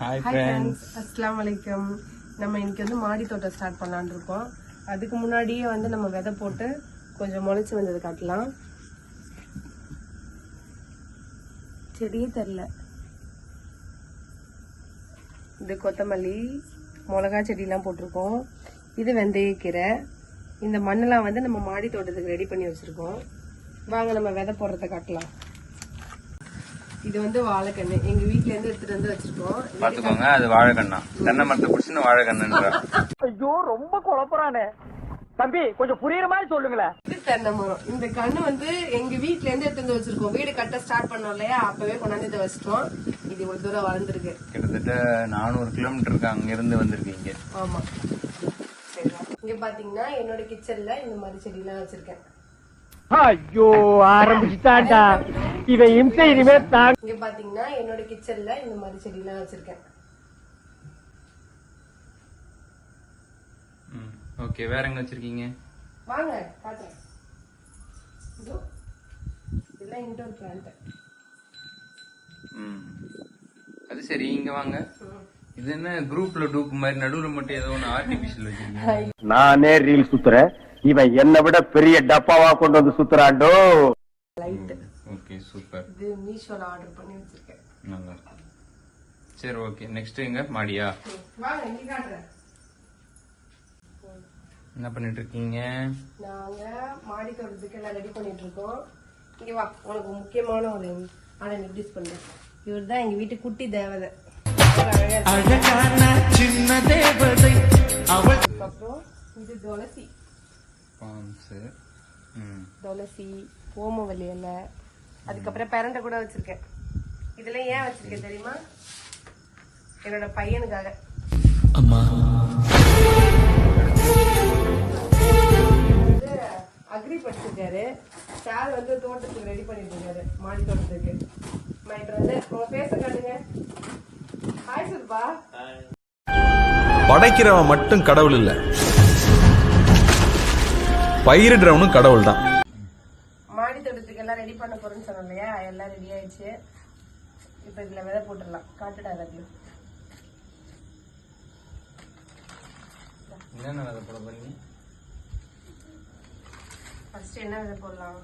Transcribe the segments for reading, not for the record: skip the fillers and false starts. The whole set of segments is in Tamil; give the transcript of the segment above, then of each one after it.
ஹாய் ஃப்ரெண்ட்ஸ், அஸ்ஸலாமு அலைக்கும். நம்ம இன்னைக்கு வந்து மாடி தோட்டம் ஸ்டார்ட் பண்ணலான்னு இருக்கோம். அதுக்கு முன்னாடியே வந்து நம்ம விதை போட்டு கொஞ்சம் முளைச்சி வந்தது காட்டலாம். செடியே தெரில. இது கொத்தமல்லி, மிளகா செடியெல்லாம் போட்டிருக்கோம். இது வெந்தயக்கீரை. இந்த மண்ணெல்லாம் வந்து நம்ம மாடி தோட்டத்துக்கு ரெடி பண்ணி வச்சிருக்கோம். வாங்க நம்ம விதை போடுறத காட்டலாம். இது வந்து வாழைக்கண்ணு எங்க வீட்ல இருந்து எடுத்துட்டு வந்து வச்சிருக்கோம். பாத்துக்கோங்க, அது வாழைக்கண்ணா. தென்னை மரத்தை புடிச்சுன்னு வாழைக்கண்ணுன்ற. ஐயோ ரொம்ப குழப்பறானே தம்பி, கொஞ்சம் புரியுற மாதிரி சொல்லுங்களேன். இது தென்னை மரம். இந்த கண்ணு வந்து எங்க வீட்ல இருந்து எடுத்து வந்து வச்சிருக்கோம். வீடு கட்ட ஸ்டார்ட் பண்ணோம் இல்லையா, அப்பவே கொண்டாந்து இதை வச்சிட்டோம். இது இவ்வளவு தூரம் வளர்ந்துருக்கு. கிட்டத்தட்ட 400 கிலோமீட்டருக்கு அங்க இருந்து வந்திருக்கீங்க. ஆமா, சரிங்களா? இங்க பாத்தீங்கன்னா என்னோட கிச்சன்ல இந்த மாதிரி செடி எல்லாம் வச்சிருக்கேன். ஐயோ ஆரம்பிச்சுட்டான்டா இவன் இம்சை இனிமே தான். இங்க பாத்தீங்கன்னா என்னோட கிச்சன்ல இந்த மாதிரி செடி எல்லாம் வச்சிருக்கேன். ஓகே, வேற எங்க வச்சிருக்கீங்க? வாங்க காட்டுறேன். இதெல்லாம் இன்டோர் பிளான்ட். அது சரி, இங்க வாங்க. இது என்ன குரூப்ல டூப் மாதிரி நடுவுல மட்டும் ஏதோ ஒன்னு ஆர்டிபிஷியல் வச்சிருக்கீங்க? நானே ரீல் சுத்துறேன், இவன் என்னை விட பெரிய டப்பாவா கொண்டு வந்து சுத்துறாண்டோ. லைட். Okay, super. இது மீஷோல ஆர்டர் பண்ணி வச்சிருக்கேன். நல்லா இருக்கு. சரி, ஓகே. நெக்ஸ்ட் எங்க மாடியா? வாங்க இங்க காட்டுறேன். என்ன பண்ணிட்டு இருக்கீங்க? நாங்க மாடி தோட்டத்துக்கு எல்லாம் ரெடி பண்ணிட்டு இருக்கோம். இங்க வா, உனக்கு முக்கியமான ஒரு ஆளை இன்ட்ரோடியூஸ் பண்றேன். இவர் தான் எங்க வீட்டு குட்டி தேவதை. அப்புறம் இது துளசி. துளசி, ஓமவல்லி இலை, அதுக்கப்புறம் பெரண்டை கூட வச்சிருக்கேன். இதெல்லாம் ஏன் வச்சிருக்கேன் தெரியுமா? என்னோட பையனுக்காக. அம்மா அக்ரி படிச்சிருக்காரு. சார் வந்து தோட்டத்துக்கு ரெடி பண்ணிட்டு இருக்காரு, மாடி தோட்டத்துக்கு. மைட் வந்து உங்க பேச காட்டுங்க. ஹாய் சுல்பா. படைக்கிறவன் மட்டும் கடவுள் இல்ல, பயிரிடுறவனும் கடவுள் தான். மாடி தோட்டத்துக்கு எல்லாம் ரெடி பண்ண போறேன்னு சொன்னோம் இல்லையா, எல்லாம் ரெடி ஆயிடுச்சு. இப்ப இதுல விதை போட்டுடலாம். காட்டுடா எல்லாத்தையும். என்னென்ன விதை போட போறீங்க? ஃபர்ஸ்ட் என்ன விதை போடலாம்?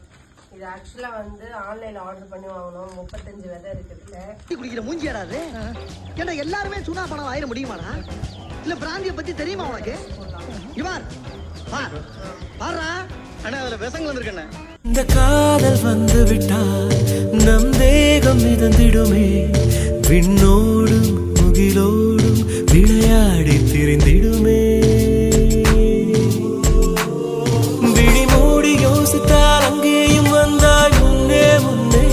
இது ஆக்சுவலா வந்து ஆன்லைன்ல ஆர்டர் பண்ணி வாங்கணும். 35 விதை இருக்குதுல. குடிக்கிற மூஞ்சி ஏறாது. ஏன்னா எல்லாருமே சுனா பணம் ஆயிர முடியுமாடா? இல்ல பிராந்திய பத்தி தெரியுமா உனக்கு? இவார் பாரா அண்ணா, அதுல விசங்க வந்திருக்கண்ணே. இந்த காதல் வந்து விட்டால் நம் தேகம் மிதந்திடுமே, விண்ணோடும் முகிலோடும் விளையாடி திரிந்திடுமே. விழி மூடி யோசித்தால் அங்கேயும் வந்தாய் முன்னே முன்னே,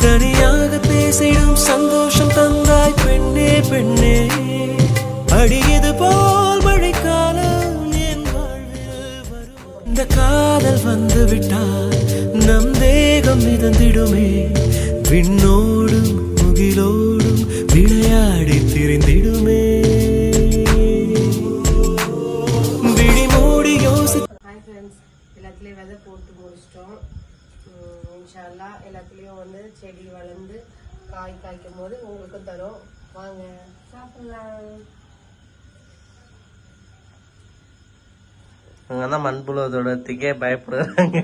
தனியாக பேசிடும் சந்தோஷம் தந்தாய் பெண்ணே பெண்ணே. அடியது போல் மழைக்காலம் என் வாழ்வில் வரும். இந்த காதல் வந்து விட்டால் நம் தேகம் மிதந்திடுமே, விண்ணோடும் முகிலோடும் விளையாடி திரிந்திடுமே. விழி மூடி யோசி. ஹாய் ஃப்ரெண்ட்ஸ், எல்லாத்துலேயும் விதை போட்டு முடிச்சிட்டோம். இன்ஷா அல்லாஹ் எல்லாத்துலேயும் வந்து செடி வளர்ந்து காய் காய்க்கும் போது உங்களுக்கும் தரும். வாங்க சாப்பிடலாம். அங்கதான் மண்புழுவதோடத்துக்கே பயப்படுறாங்க.